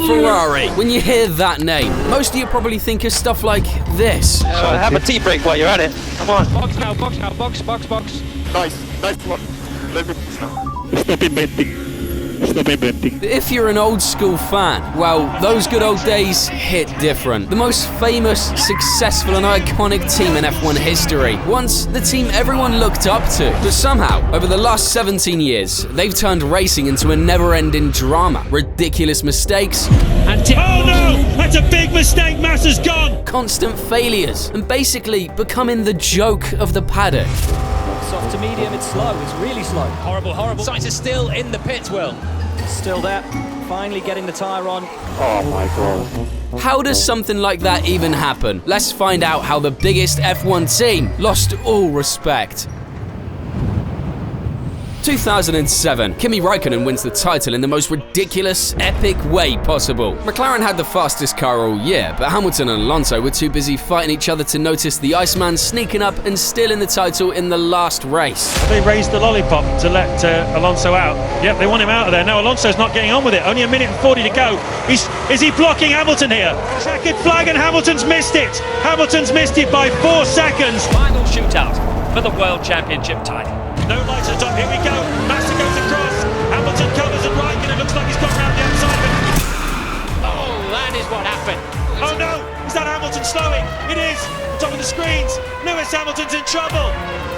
Ferrari. When you hear that name, most of you probably think of stuff like this. Have a tea break while you're at it. Come on. Box now, box. Nice one. If you're an old school fan, well, those good old days hit different. The most famous, successful and iconic team in F1 history. Once the team everyone looked up to. But somehow, over the last 17 years, they've turned racing into a never-ending drama. Ridiculous mistakes. Oh no! That's a big mistake, Massa's gone! Constant failures. And basically becoming the joke of the paddock. Soft to medium, it's slow, it's really slow. Horrible. Sainz is still in the pits, Will. Still there, finally getting the tyre on. Oh my god. How does something like that even happen? Let's find out how the biggest F1 team lost all respect. 2007, Kimi Raikkonen wins the title in the most ridiculous, epic way possible. McLaren had the fastest car all year, but Hamilton and Alonso were too busy fighting each other to notice the Iceman sneaking up and stealing the title in the last race. They raised the lollipop to let Alonso out. Yep, they want him out of there. Now Alonso's not getting on with it. Only a minute and 40 to go. Is he blocking Hamilton here? Checkered flag and Hamilton's missed it. Hamilton's missed it by 4 seconds. Final shootout for the World Championship title. No lights at the top, here we go. Massa goes across. Hamilton covers and Raikkonen looks like he's got round the outside of it. Oh, that is what happened. Oh no, is that Hamilton slowing? It is. Top of the screens. Lewis Hamilton's in trouble.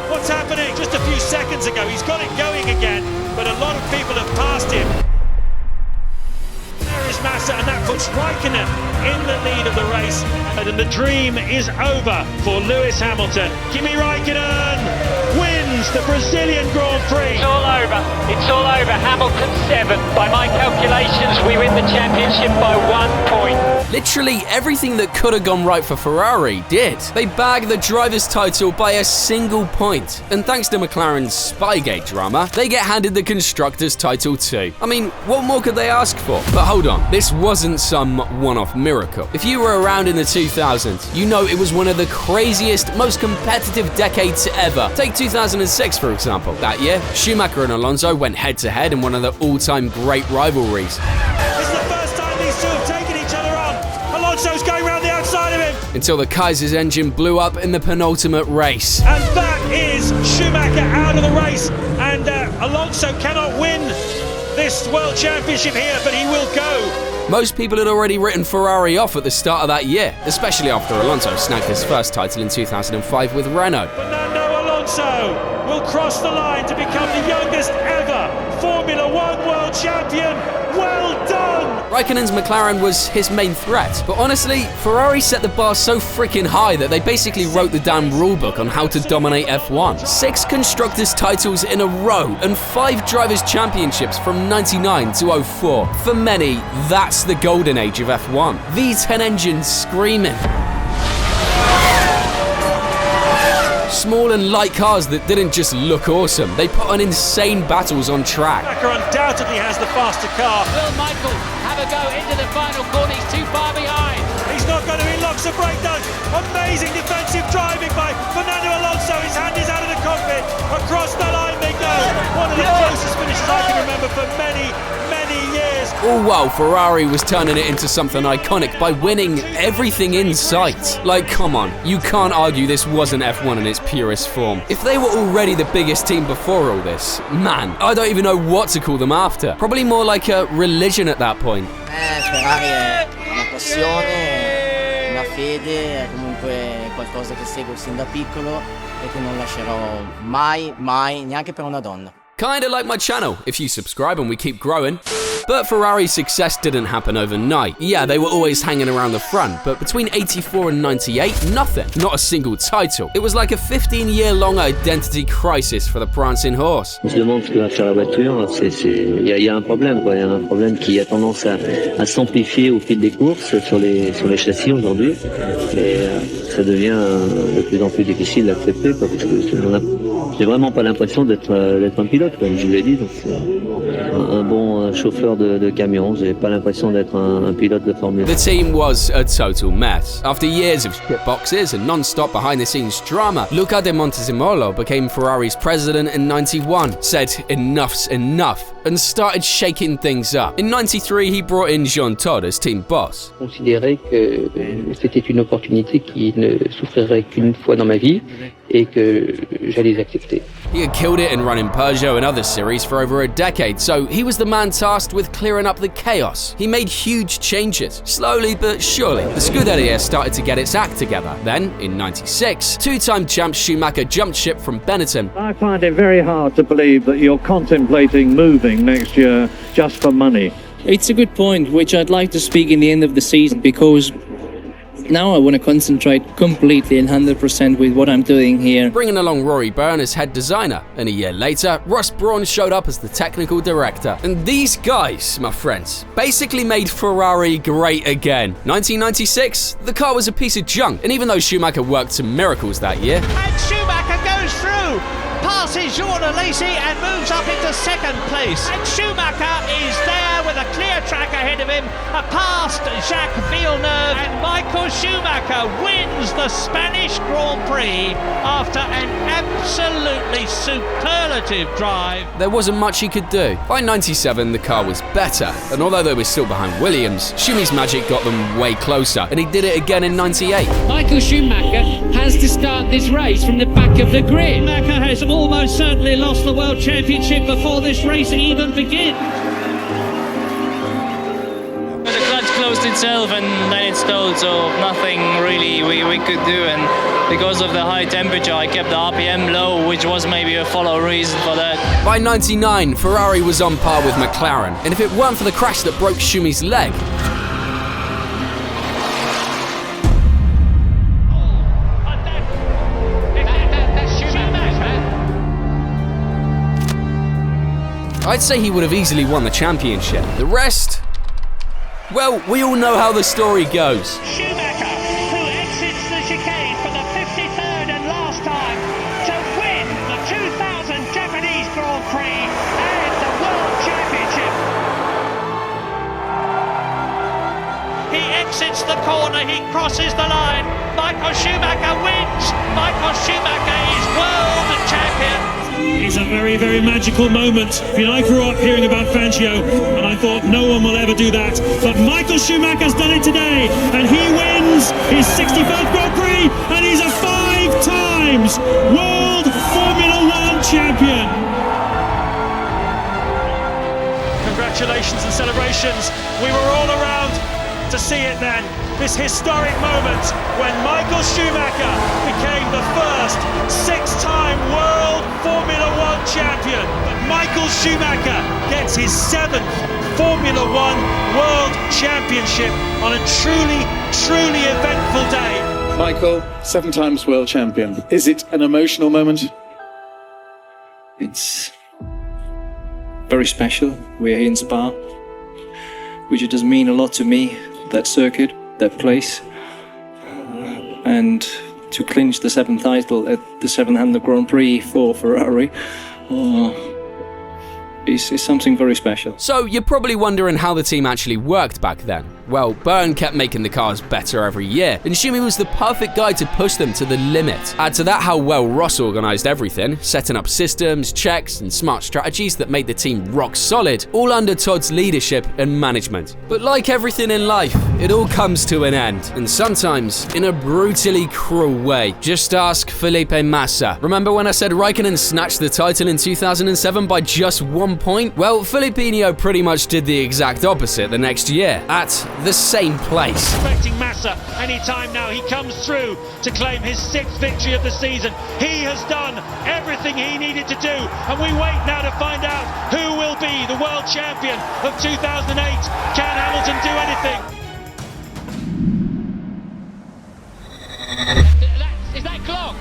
What's happening? Just a few seconds ago, he's got it going again, but a lot of people have passed him. There is Massa, and that puts Raikkonen in the lead of the race. And the dream is over for Lewis Hamilton. Kimi Raikkonen wins the Brazilian Grand Prix. It's all over. It's all over. Hamilton 7. By my calculations, we win the championship by 1 point. Literally everything that could have gone right for Ferrari did. They bagged the driver's title by a single point. And thanks to McLaren's Spygate drama, they get handed the constructor's title too. I mean, what more could they ask for? But hold on, this wasn't some one-off miracle. If you were around in the 2000s, you know it was one of the craziest, most competitive decades ever. Take 2006, for example. That year, Schumacher and Alonso went head-to-head in one of the all-time great rivalries. This is the first time these two have taken each other on. Alonso's going round the outside of him. Until the Kaiser's engine blew up in the penultimate race. And that is Schumacher out of the race. And Alonso cannot win this World Championship here, but he will go. Most people had already written Ferrari off at the start of that year, especially after Alonso snagged his first title in 2005 with Renault. Fernando Alonso will cross the line to become the youngest ever Formula One World Champion. Well done! Raikkonen's McLaren was his main threat, but honestly, Ferrari set the bar so freaking high that they basically wrote the damn rulebook on how to dominate F1. 6 constructors' titles in a row and 5 drivers' championships from 99 to 04. For many, that's the golden age of F1. V10 engines screaming. Small and light cars that didn't just look awesome, they put on insane battles on track. Schumacher undoubtedly has the faster car. Will Michael have a go into the final corner? He's too far behind. He's not going to, he locks a breakdown. Amazing defensive driving by Fernando Alonso. His hand is out of the cockpit. Across the line they go. One of the closest finishes I can remember for many, many years. All while Ferrari was turning it into something iconic by winning everything in sight. Like, come on, you can't argue this wasn't F1 in its purest form. If they were already the biggest team before all this, man, I don't even know what to call them after. Probably more like a religion at that point. Ferrari è una passione, una fede, è comunque qualcosa che seguo sin da piccolo e che non lascerò mai, neanche per una donna. Kinda like my channel, if you subscribe and we keep growing. But Ferrari's success didn't happen overnight. Yeah, they were always hanging around the front, but between 84 and 98, nothing. Not a single title. It was like a 15-year-long identity crisis for the prancing horse. On se demande ce que va faire la voiture, il y a un problème, quoi. Il y a un problème qui a tendance à s'amplifier au fil des courses sur les châssis aujourd'hui. Et ça devient de plus en plus difficile d'accepter, parce que j'ai vraiment pas l'impression d'être un pilote, comme je vous l'ai dit. Donc, un bon chauffeur de camion, j'ai pas l'impression d'être un pilote de Formule 1. The team was a total mess. After years of shit boxes and non-stop behind-the-scenes drama, Luca de Montezemolo became Ferrari's president in '91, said enough's enough, and started shaking things up. In '93, he brought in Jean Todt as team boss. Je considérais que c'était une opportunité qui ne s'offrirait qu'une fois dans ma vie et que j'allais accepter. He had killed it in running Peugeot and other series for over a decade, so he was the man tasked with clearing up the chaos. He made huge changes, slowly but surely. The Scuderia started to get its act together. Then, in '96, two-time champ Schumacher jumped ship from Benetton. I find it very hard to believe that you're contemplating moving next year just for money. It's a good point, which I'd like to speak in the end of the season, because now I want to concentrate completely and 100% with what I'm doing here. Bringing along Rory Byrne as head designer, and a year later, Ross Brawn showed up as the technical director. And these guys, my friends, basically made Ferrari great again. 1996, the car was a piece of junk, and even though Schumacher worked some miracles that year, And Schumacher goes through, passes Jean Alesi and moves up into second place. And Schumacher is there with a clear track ahead of him, past Jacques Villeneuve, and Michael Schumacher wins the Spanish Grand Prix after an absolutely superlative drive. there wasn't much he could do. By '97, the car was better, and although they were still behind Williams, Schumi's magic got them way closer, and he did it again in '98. Michael Schumacher has to start this race from the back of the grid. Schumacher has almost certainly lost the World Championship before this race even begins. The clutch closed itself and then it stalled, so nothing really we could do, and because of the high temperature I kept the RPM low, which was maybe a follow reason for that. By '99, Ferrari was on par with McLaren, and if it weren't for the crash that broke Schumi's leg, I'd say he would have easily won the championship. The rest, well, we all know how the story goes. Schumacher, who exits the chicane for the 53rd and last time to win the 2000 Japanese Grand Prix and the World Championship. He exits the corner, he crosses the line. Michael Schumacher wins. Michael Schumacher is world champion. It's a very, very magical moment. I grew up hearing about Fangio, and I thought no one will ever do that. But Michael Schumacher's done it today, and he wins his 61st Grand Prix, and he's a 5 times World Formula One champion. Congratulations and celebrations. We were all around to see it then. This historic moment when Michael Schumacher became the first 6-time World Formula One champion. But Michael Schumacher gets his 7th Formula One World Championship on a truly, truly eventful day. Michael, 7 times world champion. Is it an emotional moment? It's very special. We're here in Spa, which does mean a lot to me, that circuit, that place, and to clinch the 7th title at the 700 Grand Prix for Ferrari is something very special. So you're probably wondering how the team actually worked back then. Well, Byrne kept making the cars better every year, and Schumi was the perfect guy to push them to the limit. Add to that how well Ross organised everything, setting up systems, checks, and smart strategies that made the team rock solid, all under Todd's leadership and management. But like everything in life, it all comes to an end, and sometimes in a brutally cruel way. Just ask Felipe Massa. Remember when I said Raikkonen snatched the title in 2007 by just 1 point? Well, Filipinho pretty much did the exact opposite the next year, at the same place. Expecting Massa any time now. He comes through to claim his 6th victory of the season. He has done everything he needed to do, and we wait now to find out who will be the world champion of 2008. Can Hamilton do anything?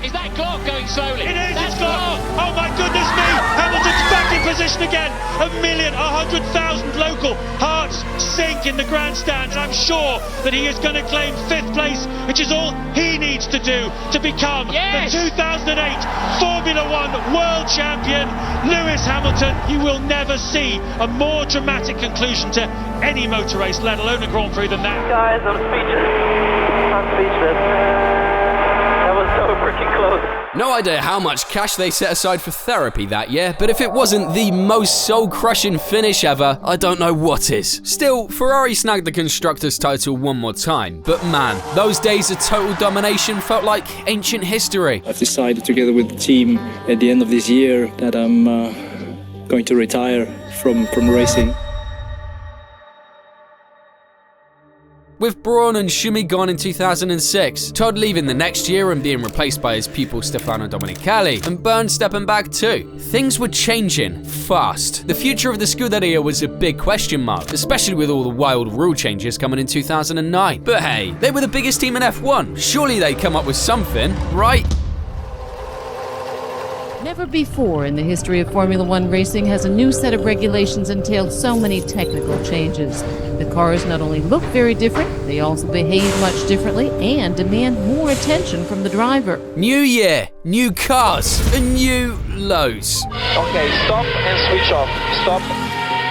Is that clock going slowly? It is, it's clock. Oh my goodness me! Hamilton's back in position again. 100,000 local hearts sink in the grandstand, and I'm sure that he is going to claim 5th place, which is all he needs to do to become the 2008 Formula One World Champion, Lewis Hamilton. You will never see a more dramatic conclusion to any motor race, let alone a Grand Prix, than that. Guys, I'm speechless. That was so freaking close. No idea how much cash they set aside for therapy that year, but if it wasn't the most soul-crushing finish ever, I don't know what is. Still, Ferrari snagged the Constructors' title one more time, but man, those days of total domination felt like ancient history. I've decided together with the team at the end of this year that I'm going to retire from racing. With Brawn and Schumi gone in 2006, Todd leaving the next year and being replaced by his pupil Stefano Domenicali, and Byrne stepping back too, things were changing fast. The future of the Scuderia was a big question mark, especially with all the wild rule changes coming in 2009. But hey, they were the biggest team in F1, surely they'd come up with something, right? Never before in the history of Formula One racing has a new set of regulations entailed so many technical changes. The cars not only look very different, they also behave much differently and demand more attention from the driver. New year, new cars, and new lows. Okay, stop and switch off. Stop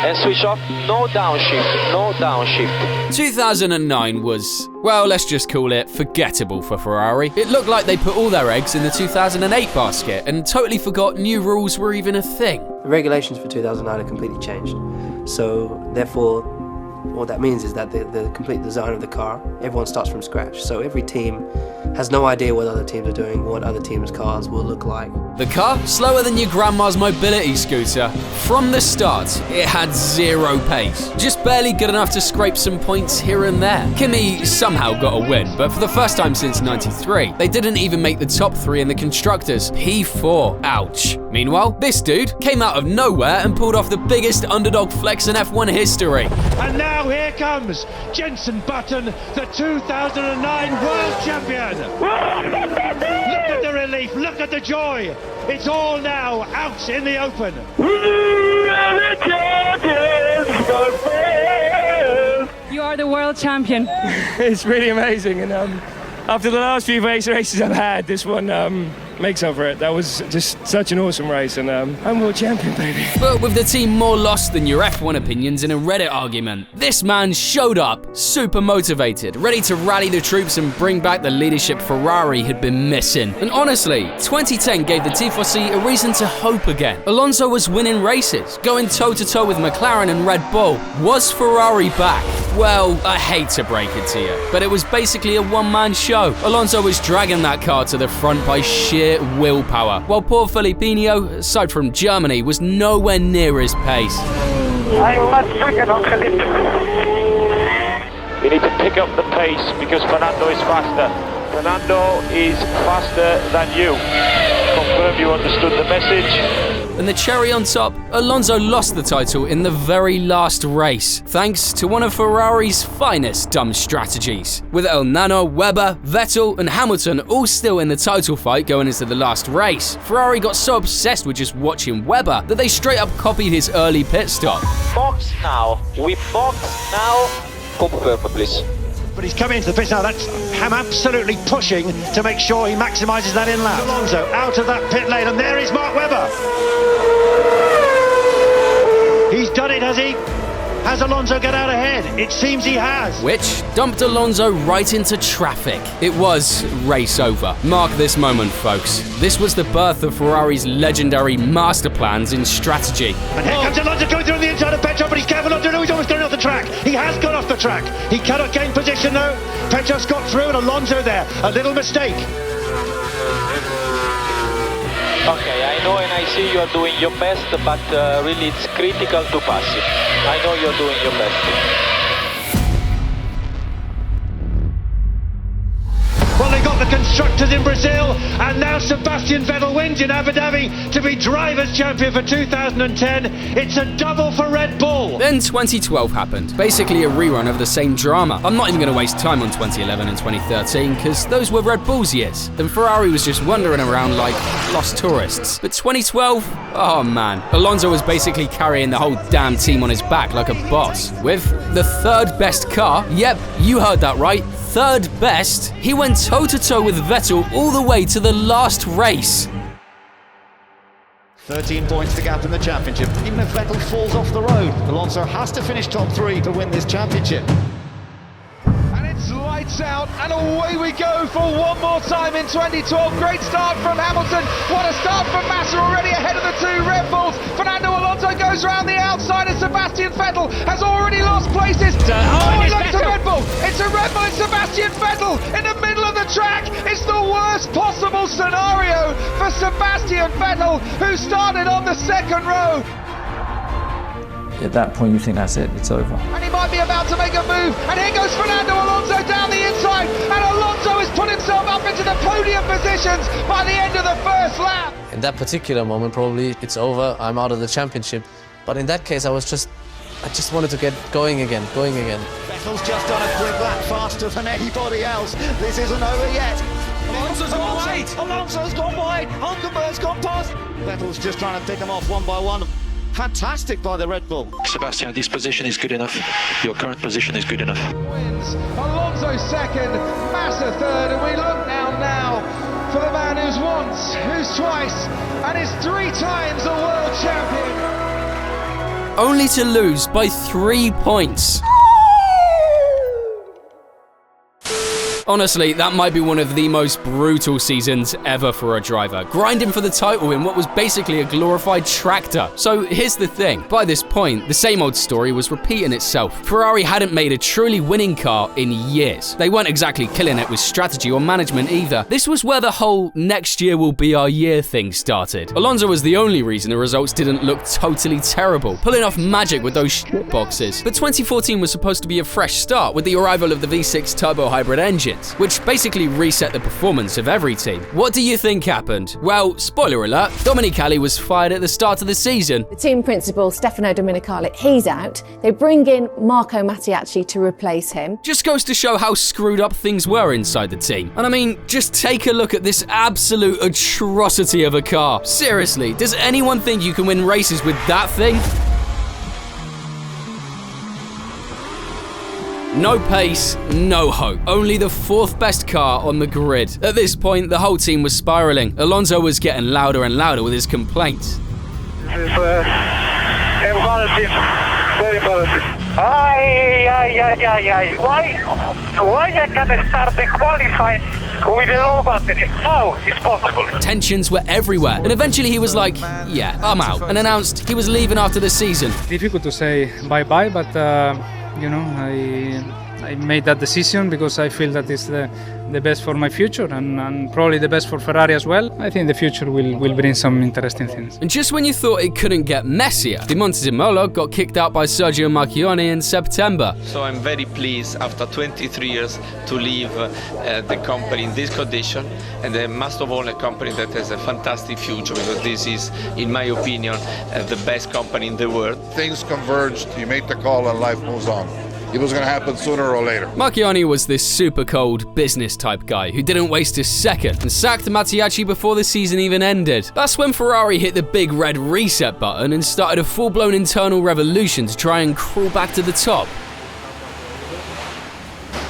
and switch off. No downshift. No downshift. 2009 was, well, let's just call it forgettable for Ferrari. It looked like they put all their eggs in the 2008 basket and totally forgot new rules were even a thing. The regulations for 2009 are completely changed. So, therefore, what that means is that the complete design of the car, everyone starts from scratch. So every team has no idea what other teams are doing, what other teams' cars will look like. The car, slower than your grandma's mobility scooter. From the start, it had zero pace. Just barely good enough to scrape some points here and there. Kimi somehow got a win, but for the first time since '93, they didn't even make the top 3 in the Constructors. P4, ouch. Meanwhile, this dude came out of nowhere and pulled off the biggest underdog flex in F1 history. And now here comes Jenson Button, the 2009 World Champion. Look at the relief, look at the joy. It's all now out in the open. You are the world champion. It's really amazing, and after the last few races I've had, this one makes up for it. That was just such an awesome race, and I'm world champion, baby. But with the team more lost than your F1 opinions in a Reddit argument, this man showed up, super motivated, ready to rally the troops and bring back the leadership Ferrari had been missing. And honestly, 2010 gave the Tifosi a reason to hope again. Alonso was winning races, going toe-to-toe with McLaren and Red Bull. Was Ferrari back? Well, I hate to break it to you, but it was basically a one-man show. Alonso was dragging that car to the front by sheer willpower, while poor Filipino, aside from Germany, was nowhere near his pace. We need to pick up the pace because Fernando is faster. Fernando is faster than you. Confirm you understood the message. And the cherry on top, Alonso lost the title in the very last race, thanks to one of Ferrari's finest dumb strategies. With El Nano, Webber, Vettel and Hamilton all still in the title fight going into the last race, Ferrari got so obsessed with just watching Webber that they straight up copied his early pit stop. Box now. We box now. Confirm, please. But he's coming into the pit now. That's Ham absolutely pushing to make sure he maximises that in lap. Alonso out of that pit lane, and there is Mark Webber. He's done it, has he? Has Alonso got out ahead? It seems he has. Which dumped Alonso right into traffic. It was race over. Mark this moment, folks. This was the birth of Ferrari's legendary master plans in strategy. And here comes Alonso going through on the inside of Petros, but he's careful not to know he's almost going off the track. He has gone off the track. He cannot gain position though. Petros got through and Alonso there. A little mistake. Okay, I know and I see you are doing your best, but really it's critical to pass it. I know you're doing your best. Well, they got the the constructors in Brazil, and now Sebastian Vettel wins in Abu Dhabi to be drivers' champion for 2010. It's a double for Red Bull. Then 2012 happened, basically a rerun of the same drama. I'm not even going to waste time on 2011 and 2013 because those were Red Bull's years, and Ferrari was just wandering around like lost tourists. But 2012, oh man, Alonso was basically carrying the whole damn team on his back like a boss. With the third best car, yep, you heard that right, third best, he went toe-to-toe with Vettel all the way to the last race. 13 points the gap in the championship. Even if Vettel falls off the road, Alonso has to finish top 3 to win this championship. And it's lights out, and away we go for one more time in 2012. Great start from Hamilton. What a start from Massa, already ahead of the two Red Bulls. Fernando Alonso goes around the outside, and Sebastian Vettel has already lost places. It's a Red Bull. It's a Red Bull. It's Sebastian Vettel in the middle of the track. It's the worst possible scenario for Sebastian Vettel, who started on the second row. At that point you think that's it, it's over. And he might be about to make a move, and here goes Fernando Alonso down the inside, and Alonso has put himself up into the podium positions by the end of the first lap. In that particular moment, probably it's over, I'm out of the championship. But in that case, I just wanted to get going again. Vettel's just done a quick lap faster than anybody else. This isn't over yet. Alonso's gone wide. Alonso's gone wide. Hulkenberg's gone past. Vettel's just trying to pick them off one by one. Fantastic by the Red Bull. Sebastian, this position is good enough. Your current position is good enough. Wins. Alonso second, Massa third, and we look now for the man who's once, who's twice, and is 3 times a world champion. Only to lose by 3 points. Honestly, that might be one of the most brutal seasons ever for a driver, grinding for the title in what was basically a glorified tractor. So here's the thing, by this point, the same old story was repeating itself. Ferrari hadn't made a truly winning car in years. They weren't exactly killing it with strategy or management either. This was where the whole next year will be our year thing started. Alonso was the only reason the results didn't look totally terrible, pulling off magic with those shit boxes. But 2014 was supposed to be a fresh start with the arrival of the V6 turbo hybrid engine, which basically reset the performance of every team. What do you think happened? Well, spoiler alert, Domenicali was fired at the start of the season. The team principal, Stefano Domenicali, he's out. They bring in Marco Mattiacci to replace him. Just goes to show how screwed up things were inside the team. And I mean, just take a look at this absolute atrocity of a car. Seriously, does anyone think you can win races with that thing? No pace, no hope. Only the 4th best car on the grid. At this point, the whole team was spiraling. Alonso was getting louder and louder with his complaints. This is embarrassing, very embarrassing. Why I can't start the qualifying with a low battery? How is possible? Tensions were everywhere, and eventually he was like, yeah, I'm out, and announced he was leaving after the season. Difficult to say bye-bye, but you know, I made that decision because I feel that it's the best for my future and probably the best for Ferrari as well. I think the future will bring some interesting things. And just when you thought it couldn't get messier, Di Montezemolo got kicked out by Sergio Marchionne in September. So I'm very pleased after 23 years to leave the company in this condition, and most of all a company that has a fantastic future, because this is, in my opinion, the best company in the world. Things converged, you make the call and life moves on. It was going to happen sooner or later. Marchionne was this super cold business type guy who didn't waste a second and sacked Mattiacci before the season even ended. That's when Ferrari hit the big red reset button and started a full-blown internal revolution to try and crawl back to the top.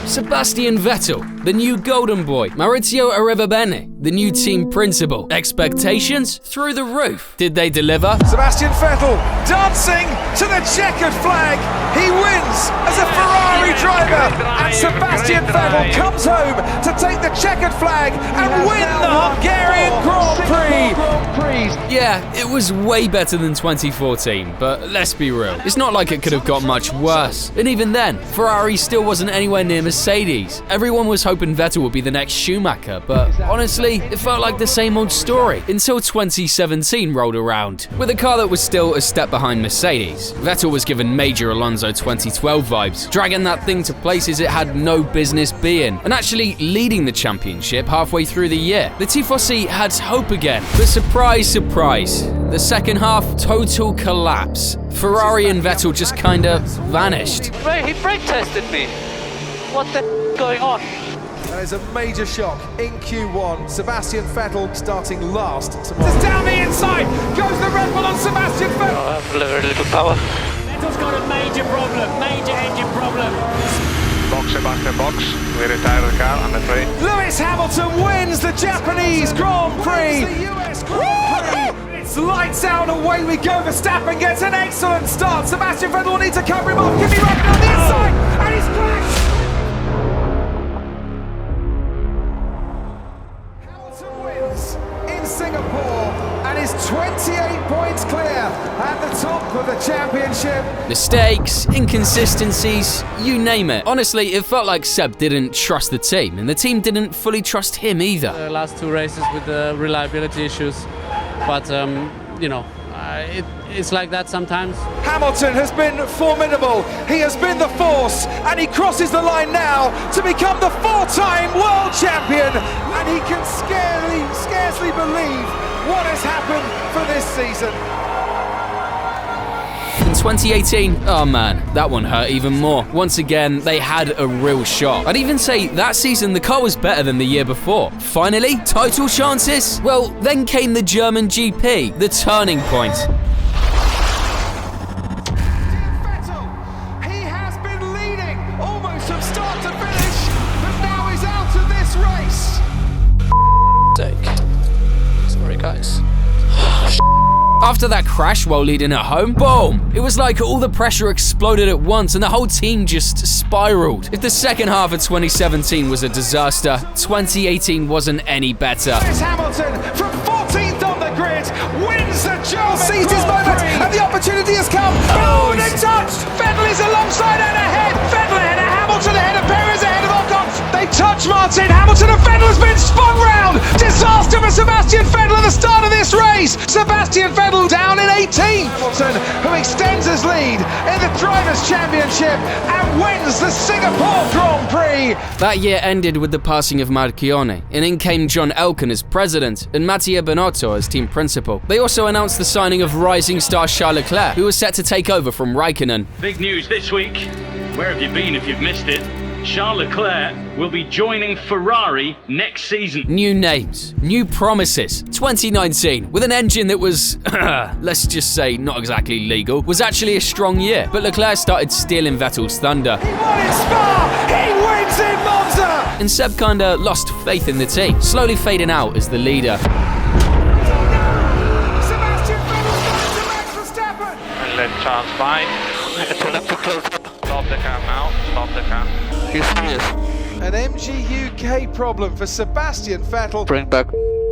Sebastian Vettel, the new golden boy. Maurizio Arrivabene, the new team principal. Expectations through the roof. Did they deliver? Sebastian Vettel dancing to the checkered flag. He wins as a Ferrari driver, and Sebastian Vettel comes home to take the checkered flag and win the Hungarian Grand Prix. Yeah, it was way better than 2014, but let's be real. It's not like it could have got much worse. And even then, Ferrari still wasn't anywhere near Mercedes. Everyone was hoping Vettel would be the next Schumacher, but honestly, it felt like the same old story until 2017 rolled around. With a car that was still a step behind Mercedes, Vettel was given major Alonso 2012 vibes, dragging that thing to places it had had no business being, and actually leading the championship halfway through the year. The Tifosi had hope again, but surprise, surprise, the second half, total collapse. Ferrari and Vettel just kinda vanished. He brake tested me. What the going on? That is a major shock in Q1. Sebastian Vettel starting last tomorrow. Just down the inside, goes the Red Bull on Sebastian Vettel. Oh, I have very little power. Vettel's got a major problem, major engine problem. Box, Sebastian, box. We retire the car, I'm afraid. Lewis Hamilton wins the Japanese Grand Prix. The US Grand Prix. It's lights out, away we go. Verstappen gets an excellent start. Sebastian Vettel will need to cover him off. Give me right on the inside, and he's crashed. In Singapore and is 28 points clear at the top of the championship. Mistakes, inconsistencies, you name it. Honestly, it felt like Seb didn't trust the team, and the team didn't fully trust him either. The last 2 races with the reliability issues, but you know, it's like that sometimes. Hamilton has been formidable. He has been the force, and he crosses the line now to become the 4-time world champion. And he can scarcely believe what has happened for this season. In 2018, oh man, that one hurt even more. Once again, they had a real shot. I'd even say that season the car was better than the year before. Finally, title chances? Well, then came the German GP, the turning point. He has been leading almost from start to finish, but now he's out of this race. Sorry guys. After that crash while leading at home, boom! It was like all the pressure exploded at once and the whole team just spiraled. If the second half of 2017 was a disaster, 2018 wasn't any better. Lewis Hamilton from 14th on the grid wins the German seized his moment and the opportunity has come. Oh, and it's touched! Vettel is alongside and ahead. Vettel ahead of Hamilton, ahead of Perez, ahead of Ocon. They touch Martin. Hamilton and Vettel has been spun round. Disaster for Sebastian Vettel at the start of this race. Sebastian Vettel down in 18th. Hamilton, who extends his lead in the Drivers' Championship and wins the Singapore Grand Prix. That year ended with the passing of Marchione, and in came John Elkann as president and Mattia Binotto as team principal. They also announced the signing of rising star Charles Leclerc, who was set to take over from Raikkonen. Big news this week. Where have you been if you've missed it? Charles Leclerc will be joining Ferrari next season. New names, new promises. 2019, with an engine that was, let's just say, not exactly legal, was actually a strong year. But Leclerc started stealing Vettel's thunder. He won in Spa! He wins in Monza! And Seb kinda lost faith in the team, slowly fading out as the leader. Sebastian Vettel's going to Max Verstappen! And let Charles by. It's enough to close up. Stop the car now, stop the car. He's serious. An MG UK problem for Sebastian Vettel. Bring back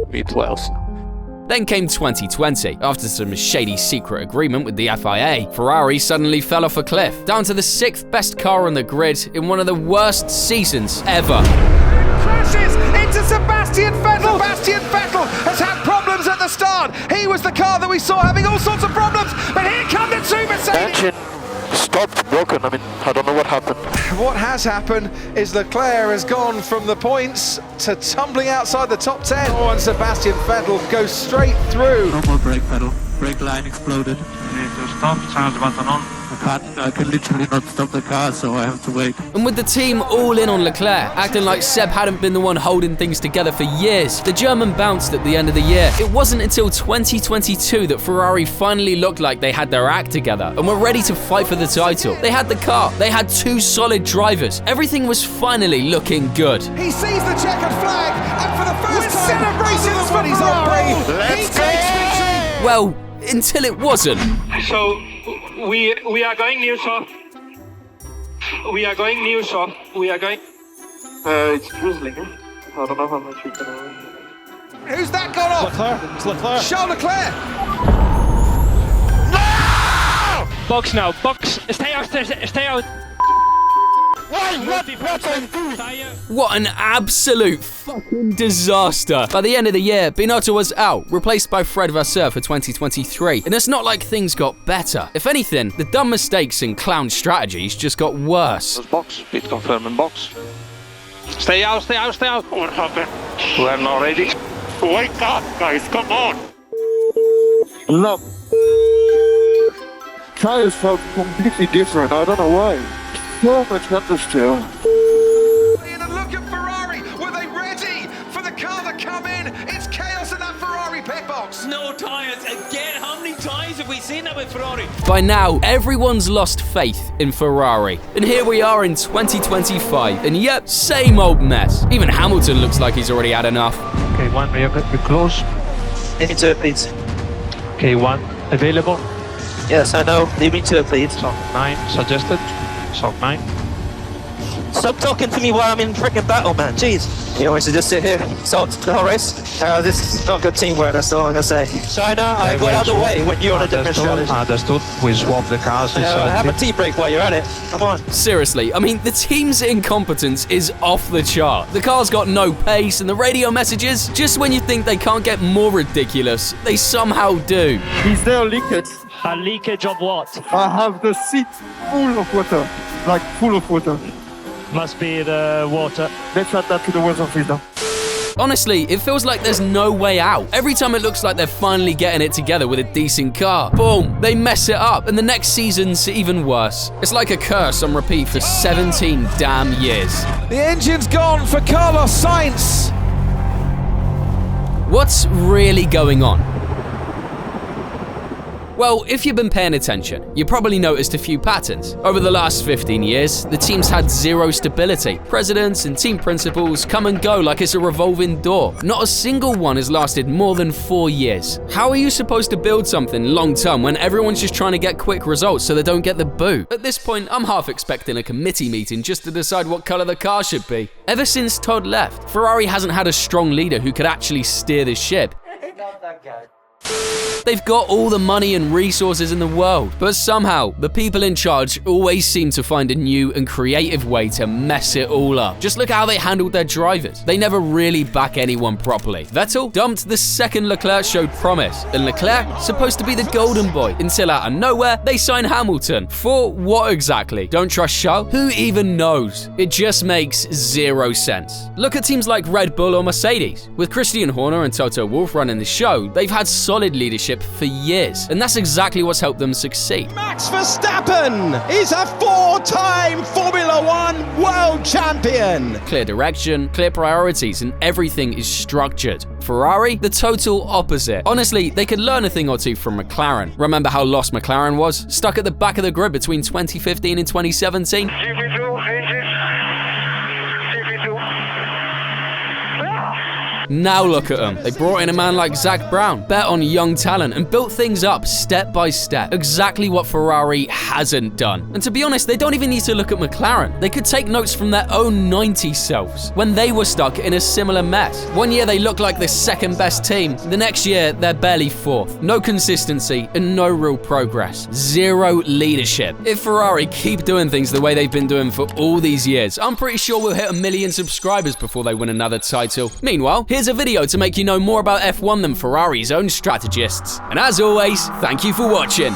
V12s. Then came 2020. After some shady secret agreement with the FIA, Ferrari suddenly fell off a cliff, down to the 6th best car on the grid in one of the worst seasons ever. Crashes into Sebastian Vettel. Sebastian Vettel has had problems at the start. He was the car that we saw having all sorts of problems, but here come the two Mercedes. Engine stopped, broken. I mean, I don't know what happened. What has happened is Leclerc has gone from the points to tumbling outside the top 10. Oh, and Sebastian Vettel goes straight through. No more brake pedal. Brake line exploded. You need to stop, change button on. I can literally not stop the car, so I have to wait. And with the team all in on Leclerc, acting like Seb hadn't been the one holding things together for years, the German bounced at the end of the year. It wasn't until 2022 that Ferrari finally looked like they had their act together and were ready to fight for the title. They had the car, they had 2 solid drivers. Everything was finally looking good. He sees the checkered flag, and for the first time, celebrations for Ferrari. Let's go! Well, until it wasn't. So we are going new shop. We are going new shop. We are going. It's drizzling. I don't know how much you can. Who's that gone off? Leclerc. It's Leclerc. Charles Leclerc. Box now. Box. Stay out. Stay out. What an absolute fucking disaster. By the end of the year, Binotto was out, replaced by Fred Vasseur for 2023. And it's not like things got better. If anything, the dumb mistakes and clown strategies just got worse. Box, pit confirming box. Stay out, stay out, stay out. What happened? We're not ready. Wake up, guys, come on. Look. Tires felt completely different. I don't know why. So much understill. And look at Ferrari. Were they ready for the car to come in? It's chaos in that Ferrari pit box. No tyres again. How many times have we seen that with Ferrari? By now, everyone's lost faith in Ferrari. And here we are in 2025, and yep, same old mess. Even Hamilton looks like he's already had enough. Okay, one, we're close. Leave me to it, please. Okay, one, available. Yes, I know. Leave me to it, please. Sock 9, suggested. Sock 9. Stop talking to me while I'm in freaking battle, man. Jeez. You want me to just sit here? Salt the whole race? This is not good teamwork, that's all I'm gonna say. China, I got out of the way when you're on a different strategy. Understood. We swap the cars. Have a tea break while you're at it. Come on. Seriously, I mean, the team's incompetence is off the chart. The car's got no pace, and the radio messages, just when you think they can't get more ridiculous, they somehow do. Is there a leakage? A leakage of what? I have the seat full of water. Like full of water. Must be the water. Let's add that to the weather filter. Honestly, it feels like there's no way out. Every time it looks like they're finally getting it together with a decent car, boom, they mess it up, and the next season's even worse. It's like a curse on repeat for 17 damn years. The engine's gone for Carlos Sainz. What's really going on? Well, if you've been paying attention, you probably noticed a few patterns. Over the last 15 years, the team's had zero stability. Presidents and team principals come and go like it's a revolving door. Not a single one has lasted more than 4 years. How are you supposed to build something long-term when everyone's just trying to get quick results so they don't get the boot? At this point, I'm half expecting a committee meeting just to decide what color the car should be. Ever since Todd left, Ferrari hasn't had a strong leader who could actually steer the ship. Not that guy. They've got all the money and resources in the world, but somehow, the people in charge always seem to find a new and creative way to mess it all up. Just look at how they handled their drivers. They never really back anyone properly. Vettel dumped the second Leclerc showed promise, and Leclerc, supposed to be the golden boy, until out of nowhere, they sign Hamilton. For what exactly? Don't trust Charles? Who even knows? It just makes zero sense. Look at teams like Red Bull or Mercedes. With Christian Horner and Toto Wolff running the show, they've had solid leadership for years, and that's exactly what's helped them succeed. Max Verstappen is a 4-time Formula One world champion. Clear direction, clear priorities, and everything is structured. Ferrari, the total opposite. Honestly, they could learn a thing or two from McLaren. Remember how lost McLaren was? Stuck at the back of the grid between 2015 and 2017? Now look at them. They brought in a man like Zach Brown, bet on young talent, and built things up step by step. Exactly what Ferrari hasn't done. And to be honest, they don't even need to look at McLaren. They could take notes from their own 90s selves, when they were stuck in a similar mess. One year they look like the second best team, the next year they're barely fourth. No consistency and no real progress. Zero leadership. If Ferrari keep doing things the way they've been doing for all these years, I'm pretty sure we'll hit 1 million subscribers before they win another title. Meanwhile, here's a video to make you know more about F1 than Ferrari's own strategists. And as always, thank you for watching.